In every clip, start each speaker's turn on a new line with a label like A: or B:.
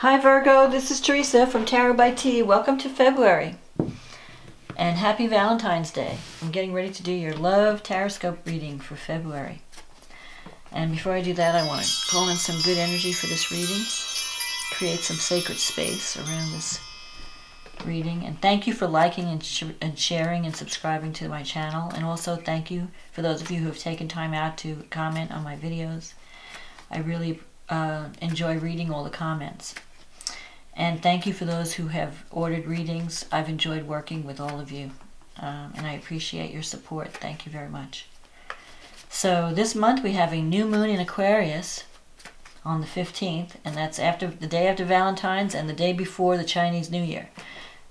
A: Hi Virgo, this is Teresa from Tarot by T. Welcome to February. And happy Valentine's Day. I'm getting ready to do your Love TarotScope reading for February. And before I do that, I want to call in some good energy for this reading. Create some sacred space around this reading. And thank you for liking and sharing and subscribing to my channel. And also thank you for those of you who have taken time out to comment on my videos. I really enjoy reading all the comments. And thank you for those who have ordered readings. I've enjoyed working with all of you, and I appreciate your support. Thank you very much. So this month we have a new moon in Aquarius on the 15th, and that's the day after Valentine's and the day before the Chinese New Year.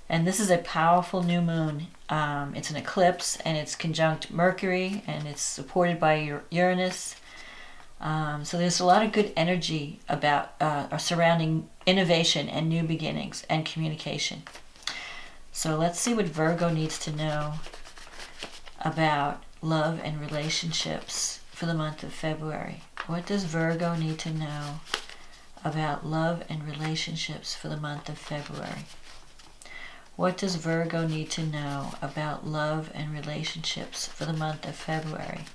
A: And this is a powerful new moon. It's an eclipse, and it's conjunct Mercury, and it's supported by Uranus. So there's a lot of good energy about surrounding innovation and new beginnings and communication. So let's see what Virgo needs to know about love and relationships for the month of February. What does Virgo need to know about love and relationships for the month of February? What does Virgo need to know about love and relationships for the month of February?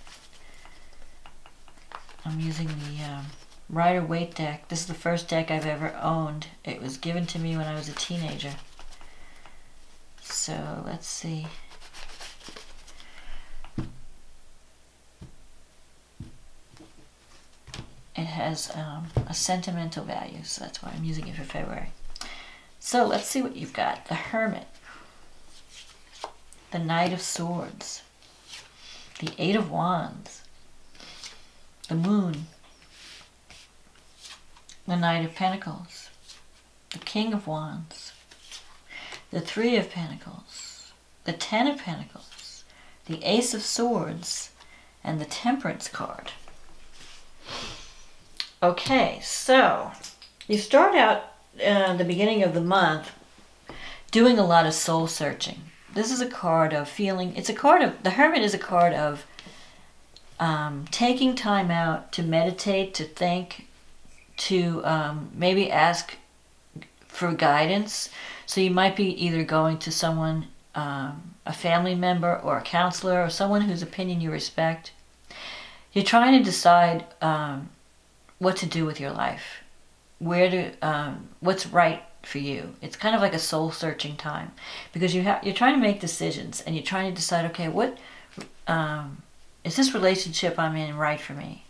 A: I'm using the Rider-Waite deck. This is the first deck I've ever owned. It was given to me when I was a teenager. So let's see. It has a sentimental value, so that's why I'm using it for February. So let's see what you've got. The Hermit, the Knight of Swords, the Eight of Wands, the Moon, the Knight of Pentacles, the King of Wands, the Three of Pentacles, the Ten of Pentacles, the Ace of Swords, and the Temperance card. Okay, so you start out the beginning of the month doing a lot of soul searching. This is a card of feeling, the Hermit is a card of taking time out to meditate, to think, to maybe ask for guidance. So you might be either going to someone, a family member or a counselor or someone whose opinion you respect. You're trying to decide what to do with your life, what's right for you. It's kind of like a soul searching time because you're trying to make decisions and you're trying to decide, okay, what is this relationship I'm in right for me?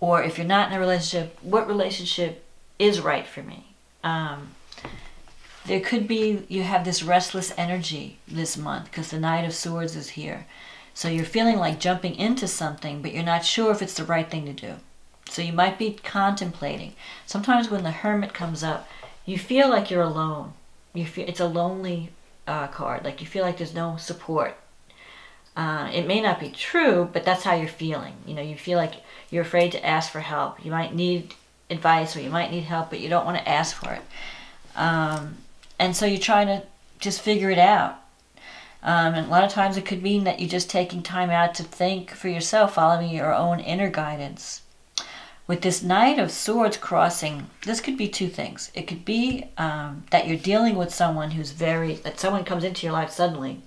A: Or if you're not in a relationship, what relationship is right for me? There could be, you have this restless energy this month because the Knight of Swords is here. So you're feeling like jumping into something, but you're not sure if it's the right thing to do. So you might be contemplating. Sometimes when the Hermit comes up, you feel like you're alone. It's a lonely card. Like you feel like there's no support. It may not be true, but that's how you're feeling. You know, you feel like you're afraid to ask for help. You might need advice or you might need help, but you don't want to ask for it. And so you're trying to just figure it out. And a lot of times it could mean that you're just taking time out to think for yourself, following your own inner guidance. With this Knight of Swords crossing, this could be two things. It could be that you're dealing with someone that someone comes into your life suddenly,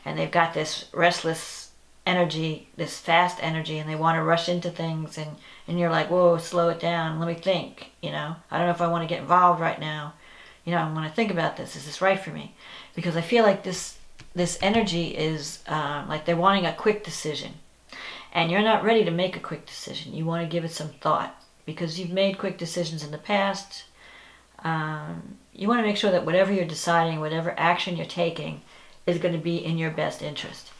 A: and they've got this restless energy, this fast energy, and they want to rush into things, and you're like, whoa, slow it down, let me think, you know. I don't know if I want to get involved right now. You know, I want to think about this. Is this right for me? Because I feel like this energy is like they're wanting a quick decision. And you're not ready to make a quick decision. You want to give it some thought because you've made quick decisions in the past. You want to make sure that whatever you're deciding, whatever action you're taking, is going to be in your best interest.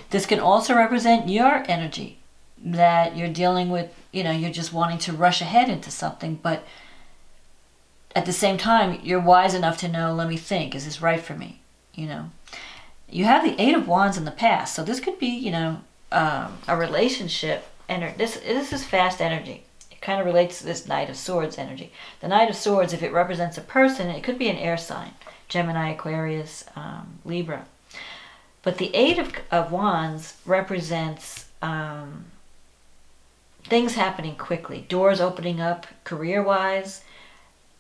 A: This can also represent your energy, that you're dealing with, you know, you're just wanting to rush ahead into something, but at the same time, you're wise enough to know, let me think, is this right for me? You know, you have the Eight of Wands in the past, so this could be, you know, a relationship, and this is fast energy. It kind of relates to this Knight of Swords energy. The Knight of Swords, if it represents a person, it could be an air sign, Gemini, Aquarius, Libra. But the Eight of Wands represents things happening quickly, doors opening up career-wise,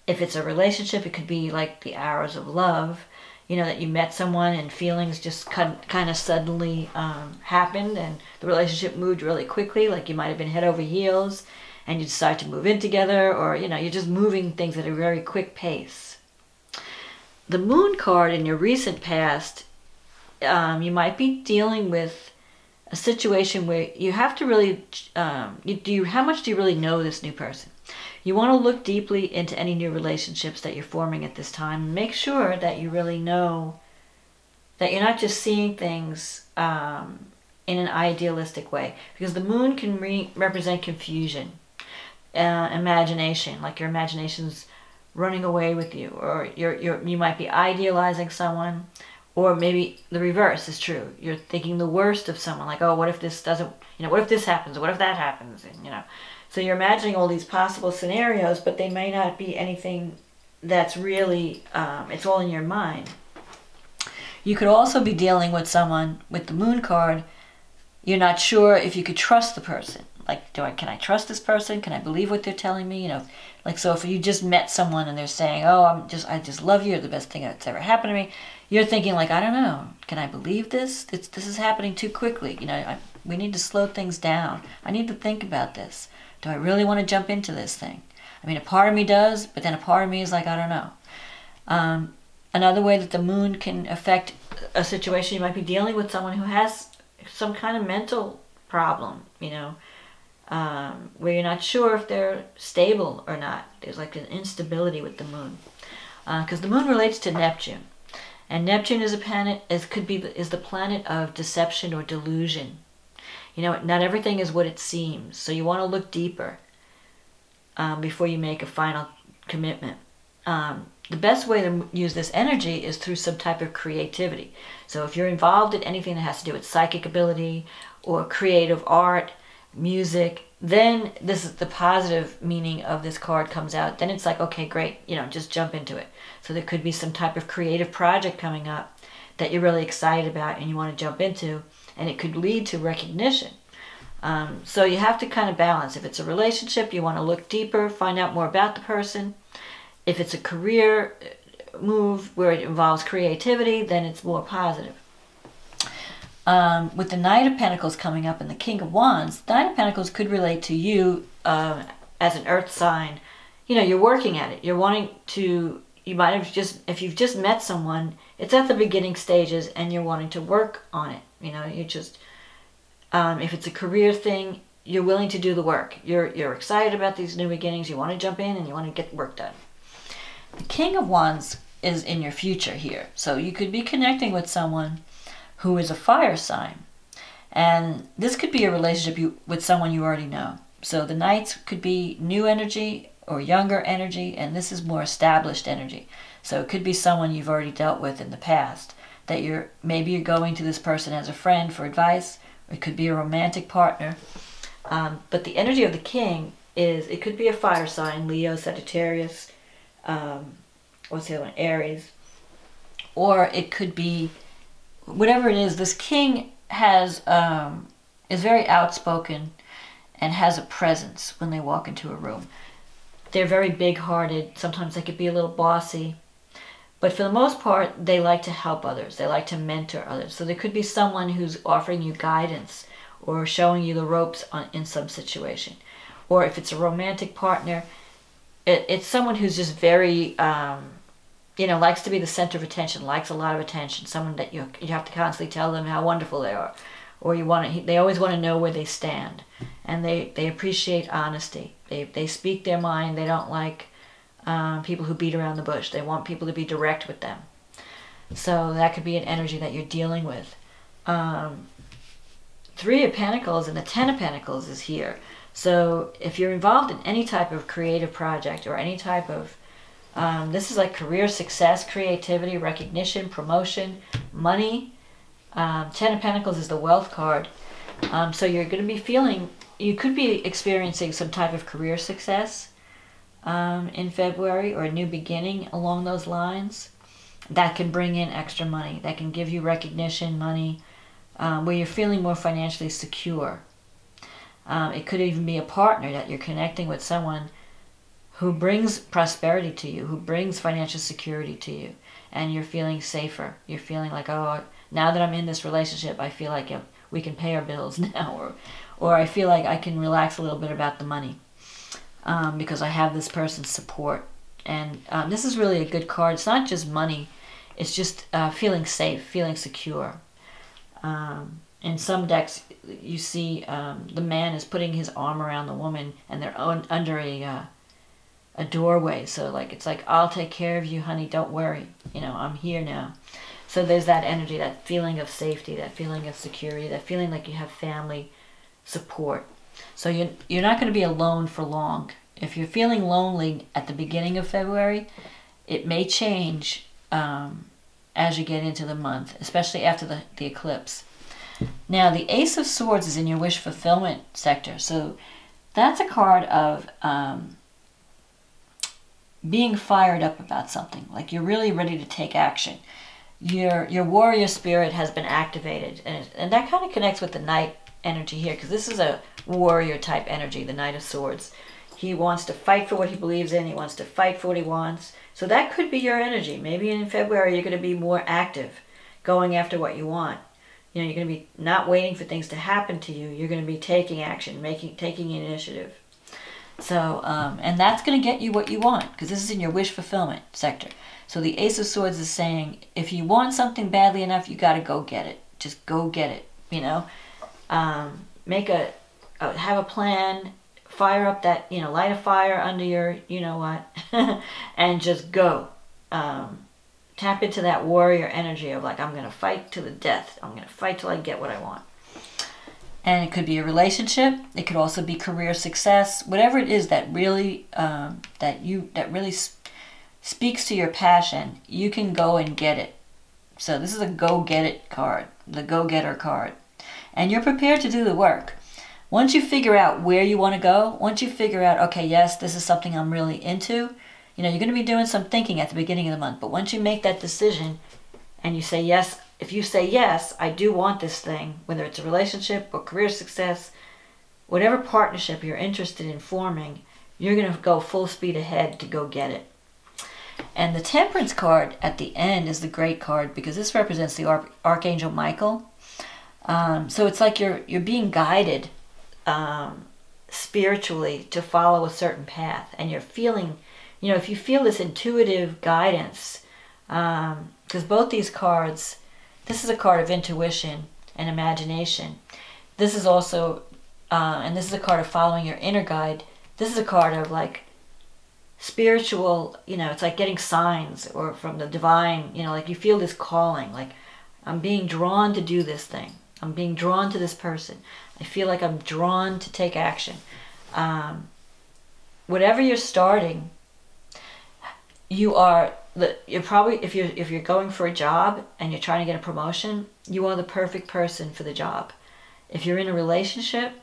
A: If it's a relationship, it could be like the arrows of love, you know, that you met someone and feelings just kind of suddenly happened and the relationship moved really quickly, like you might have been head over heels and you decide to move in together, or, you know, you're just moving things at a very quick pace. The Moon card in your recent past, you might be dealing with a situation where you have to really, how much do you really know this new person? You want to look deeply into any new relationships that you're forming at this time. Make sure that you really know that you're not just seeing things in an idealistic way, because the Moon can represent confusion, imagination, like your imagination's running away with you, or you might be idealizing someone, or maybe the reverse is true. You're thinking the worst of someone, like, oh, what if this doesn't, you know, what if this happens, what if that happens, and, you know. So you're imagining all these possible scenarios, but they may not be anything that's really, it's all in your mind. You could also be dealing with someone with the Moon card. You're not sure if you could trust the person. Like, can I trust this person? Can I believe what they're telling me? You know, like, so if you just met someone and they're saying, oh, I just love you, you're the best thing that's ever happened to me. You're thinking, like, I don't know, can I believe this? This is happening too quickly. You know, we need to slow things down. I need to think about this. Do I really want to jump into this thing? I mean, a part of me does, but then a part of me is like, I don't know. Another way that the Moon can affect a situation, you might be dealing with someone who has some kind of mental problem, you know, where you're not sure if they're stable or not. There's like an instability with the Moon. Because the Moon relates to Neptune. And Neptune is a planet, is the planet of deception or delusion. You know, not everything is what it seems. So you want to look deeper before you make a final commitment. The best way to use this energy is through some type of creativity. So if you're involved in anything that has to do with psychic ability or creative art, music, then this is the positive meaning of this card comes out. Then it's like, okay, great, you know, just jump into it. So there could be some type of creative project coming up that you're really excited about and you want to jump into, and it could lead to recognition. So you have to kind of balance. If it's a relationship, you want to look deeper, find out more about the person. If it's a career move where it involves creativity, then it's more positive. With the Knight of Pentacles coming up and the King of Wands, the Knight of Pentacles could relate to you as an earth sign. You know, you're working at it. You're wanting to, you might have just, if you've just met someone, it's at the beginning stages and you're wanting to work on it. You know, you just, if it's a career thing, you're willing to do the work. You're excited about these new beginnings. You want to jump in and you want to get work done. The King of Wands is in your future here. So you could be connecting with someone who is a fire sign. And this could be a relationship with someone you already know. So the Knights could be new energy or younger energy, and this is more established energy. So it could be someone you've already dealt with in the past, that maybe you're going to this person as a friend for advice, or it could be a romantic partner. But the energy of the King is, it could be a fire sign, Leo, Sagittarius, what's the other one, Aries, or it could be whatever it is. This King has is very outspoken and has a presence when they walk into a room. They're very big-hearted. Sometimes they could be a little bossy, but for the most part, they like to help others. They like to mentor others. So there could be someone who's offering you guidance or showing you the ropes in some situation. Or if it's a romantic partner, it's someone who's just very, you know, likes to be the center of attention, likes a lot of attention, someone that you have to constantly tell them how wonderful they are. Or they always want to know where they stand. And they appreciate honesty. They speak their mind. They don't like people who beat around the bush. They want people to be direct with them. So that could be an energy that you're dealing with. Three of Pentacles and the Ten of Pentacles is here. So if you're involved in any type of creative project or any type of, this is like career success, creativity, recognition, promotion, money. Ten of Pentacles is the wealth card. So you're going to be feeling, you could be experiencing some type of career success in February, or a new beginning along those lines that can bring in extra money, that can give you recognition, money, where you're feeling more financially secure. It could even be a partner that you're connecting with, someone who brings prosperity to you, who brings financial security to you, and you're feeling safer. You're feeling like, oh, now that I'm in this relationship, I feel like we can pay our bills now, or I feel like I can relax a little bit about the money because I have this person's support. And this is really a good card. It's not just money. It's just feeling safe, feeling secure. In some decks, you see the man is putting his arm around the woman, and they're under a doorway. So like it's like, I'll take care of you, honey. Don't worry. You know, I'm here now. So there's that energy, that feeling of safety, that feeling of security, that feeling like you have family support. So you're not going to be alone for long. If you're feeling lonely at the beginning of February, it may change as you get into the month, especially after the eclipse. Now, the Ace of Swords is in your wish fulfillment sector. So that's a card of being fired up about something. Like you're really ready to take action. Your warrior spirit has been activated. And that kind of connects with the Knight energy here, because this is a warrior type energy, the Knight of Swords. He wants to fight for what he believes in. He wants to fight for what he wants. So that could be your energy. Maybe in February you're going to be more active, going after what you want. You know, you're going to be not waiting for things to happen to you. You're going to be taking action, taking initiative. So, and that's going to get you what you want, because this is in your wish fulfillment sector. So the Ace of Swords is saying, if you want something badly enough, you got to go get it. Just go get it. You know, have a plan. Fire up that, you know, light a fire under your, you know what, and just go. Tap into that warrior energy of like, I'm going to fight to the death. I'm going to fight till I get what I want. And it could be a relationship. It could also be career success. Whatever it is that really, that really speaks to your passion, you can go and get it. So this is a go get it card, the go getter card. And you're prepared to do the work. Once you figure out where you want to go, once you figure out, okay, yes, this is something I'm really into, you know, you're going to be doing some thinking at the beginning of the month. But once you make that decision and you say yes, if you say yes, I do want this thing, whether it's a relationship or career success, whatever partnership you're interested in forming, you're going to go full speed ahead to go get it. And the Temperance card at the end is the great card, because this represents the Archangel Michael. So it's like you're being guided spiritually to follow a certain path, and you're feeling, you know, if you feel this intuitive guidance, because both these cards, this is a card of intuition and imagination. This is also, and this is a card of following your inner guide. This is a card of like spiritual, you know, it's like getting signs or from the divine, you know, like you feel this calling, like I'm being drawn to do this thing. I'm being drawn to this person. I feel like I'm drawn to take action. Whatever you're starting, you're probably, if you're going for a job and you're trying to get a promotion, you are the perfect person for the job. If you're in a relationship,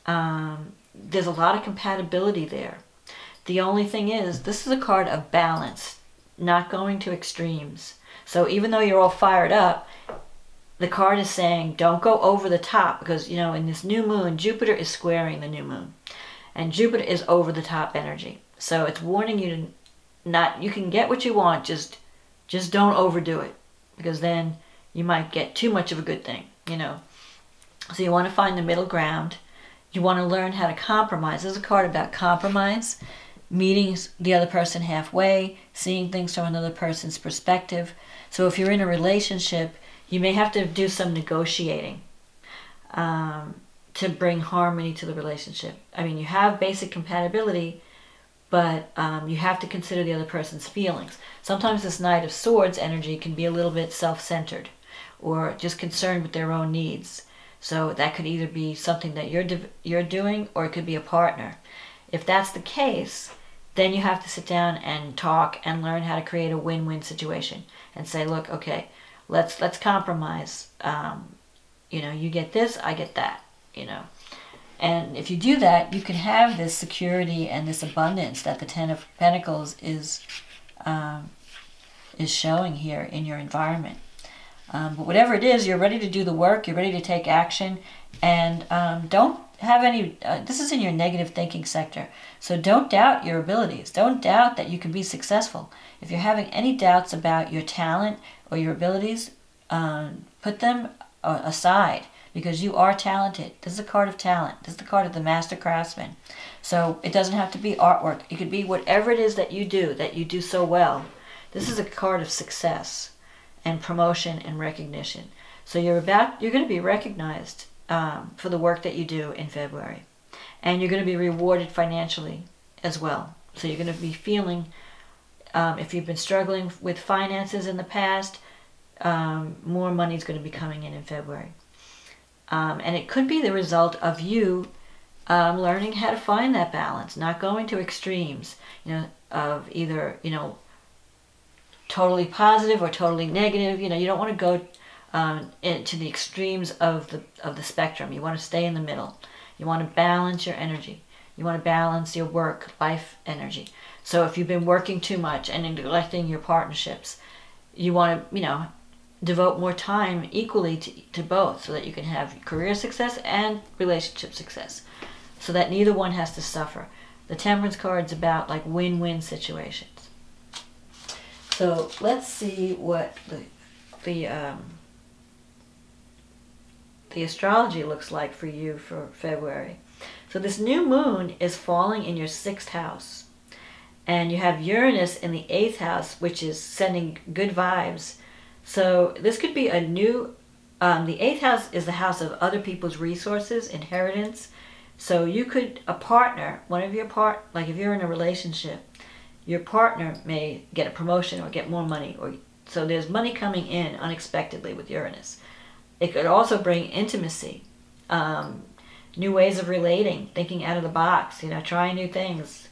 A: there's a lot of compatibility there. The only thing is, this is a card of balance, not going to extremes. So even though you're all fired up, the card is saying, don't go over the top, because, you know, in this new moon, Jupiter is squaring the new moon. And Jupiter is over the top energy. So it's warning you to not, you can get what you want, just don't overdo it. Because then you might get too much of a good thing, you know. So you want to find the middle ground. You want to learn how to compromise. This is a card about compromise, meeting the other person halfway, seeing things from another person's perspective. So if you're in a relationship, you may have to do some negotiating to bring harmony to the relationship. I mean, you have basic compatibility, but you have to consider the other person's feelings. Sometimes this Knight of Swords energy can be a little bit self-centered or just concerned with their own needs. So that could either be something that you're doing, or it could be a partner. If that's the case, then you have to sit down and talk and learn how to create a win-win situation and say, look, okay, let's compromise. You know, you get this, I get that, you know. And if you do that, you can have this security and this abundance that the Ten of Pentacles is showing here in your environment. But whatever it is, you're ready to do the work, you're ready to take action, and don't have any, this is in your negative thinking sector. So don't doubt your abilities. Don't doubt that you can be successful. If you're having any doubts about your talent or your abilities, put them aside, because you are talented. This is a card of talent. This is the card of the master craftsman. So it doesn't have to be artwork. It could be whatever it is that you do so well. This is a card of success and promotion and recognition. So you're going to be recognized for the work that you do in February. And you're going to be rewarded financially as well. So you're going to be feeling, if you've been struggling with finances in the past, more money is going to be coming in February. And it could be the result of you learning how to find that balance, not going to extremes, of either, totally positive or totally negative. You don't want to go into the extremes of the spectrum. You want to stay in the middle. You want to balance your energy. You want to balance your work-life energy. So if you've been working too much and neglecting your partnerships, you want to, devote more time equally to both, so that you can have career success and relationship success, so that neither one has to suffer. The Temperance card's about like win-win situations. So let's see what the astrology looks like for you for February. So this new moon is falling in your 6th house. And you have Uranus in the 8th house, which is sending good vibes. So this could be a new, the 8th house is the house of other people's resources, inheritance. So you could, a partner, one of your like if you're in a relationship, your partner may get a promotion or get more money. So there's money coming in unexpectedly with Uranus. It could also bring intimacy, new ways of relating, thinking out of the box, trying new things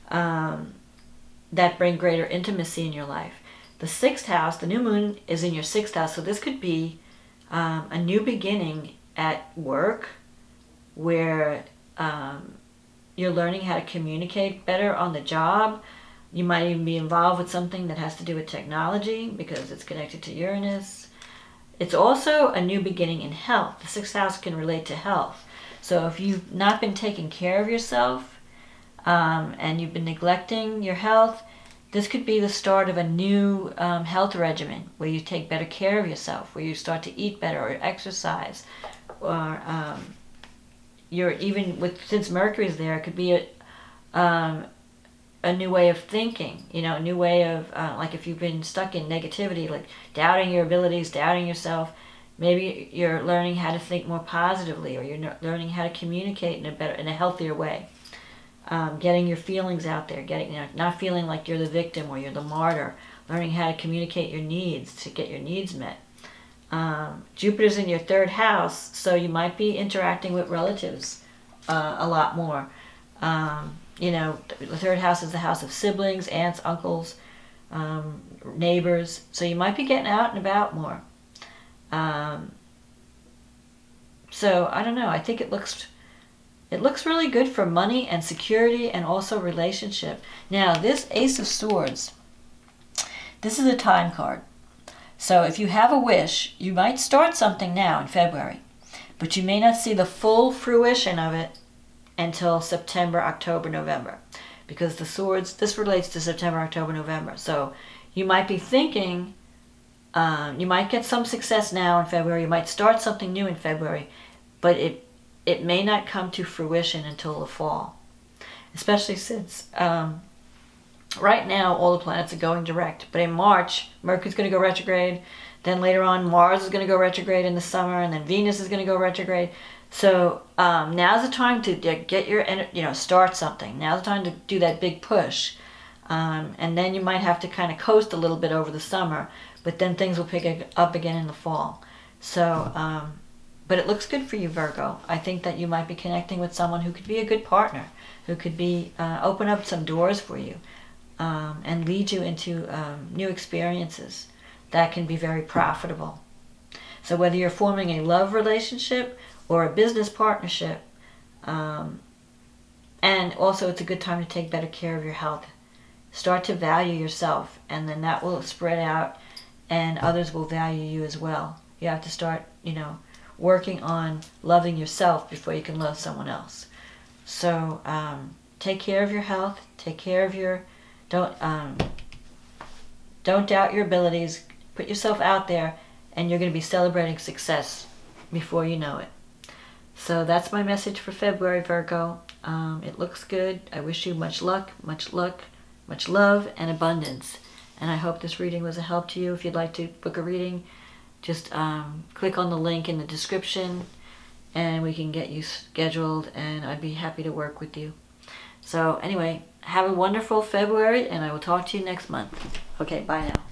A: that bring greater intimacy in your life. The 6th house, the new moon is in your 6th house, so this could be a new beginning at work, where you're learning how to communicate better on the job. You might even be involved with something that has to do with technology, because it's connected to Uranus. It's also a new beginning in health. The 6th house can relate to health. So if you've not been taking care of yourself, and you've been neglecting your health, this could be the start of a new health regimen, where you take better care of yourself, where you start to eat better or exercise, or you're even since Mercury's there, it could be a new way of thinking, a new way of, like if you've been stuck in negativity, like doubting your abilities, doubting yourself, maybe you're learning how to think more positively, or you're learning how to communicate in a healthier way. Getting your feelings out there, not feeling like you're the victim or you're the martyr, learning how to communicate your needs to get your needs met. Jupiter's in your 3rd house, so you might be interacting with relatives a lot more. The 3rd house is the house of siblings, aunts, uncles, neighbors, so you might be getting out and about more. So I don't know, I think it looks really good for money and security, and also relationship. Now, this Ace of Swords, this is a time card. So if you have a wish, you might start something now in February, but you may not see the full fruition of it until September, October, November, because the swords, this relates to September, October, November. So you might be thinking, you might get some success now in February, you might start something new in February, but it may not come to fruition until the fall, especially since right now all the planets are going direct. But in March, Mercury's going to go retrograde. Then later on, Mars is going to go retrograde in the summer, and then Venus is going to go retrograde. So now's the time to get your, start something. Now's the time to do that big push. And then you might have to kind of coast a little bit over the summer, but then things will pick up again in the fall. So, but it looks good for you, Virgo. I think that you might be connecting with someone who could be a good partner, who could be open up some doors for you, and lead you into new experiences that can be very profitable. So whether you're forming a love relationship or a business partnership, and also it's a good time to take better care of your health. Start to value yourself, and then that will spread out and others will value you as well. You have to start, working on loving yourself before you can love someone else. So take care of your health. Take care of your, don't doubt your abilities. Put yourself out there, and you're going to be celebrating success before you know it. So that's my message for February, Virgo. It looks good. I wish you much luck, much love, and abundance. And I hope this reading was a help to you. If you'd like to book a reading, just click on the link in the description, and we can get you scheduled, and I'd be happy to work with you. So anyway, have a wonderful February, and I will talk to you next month. Okay, bye now.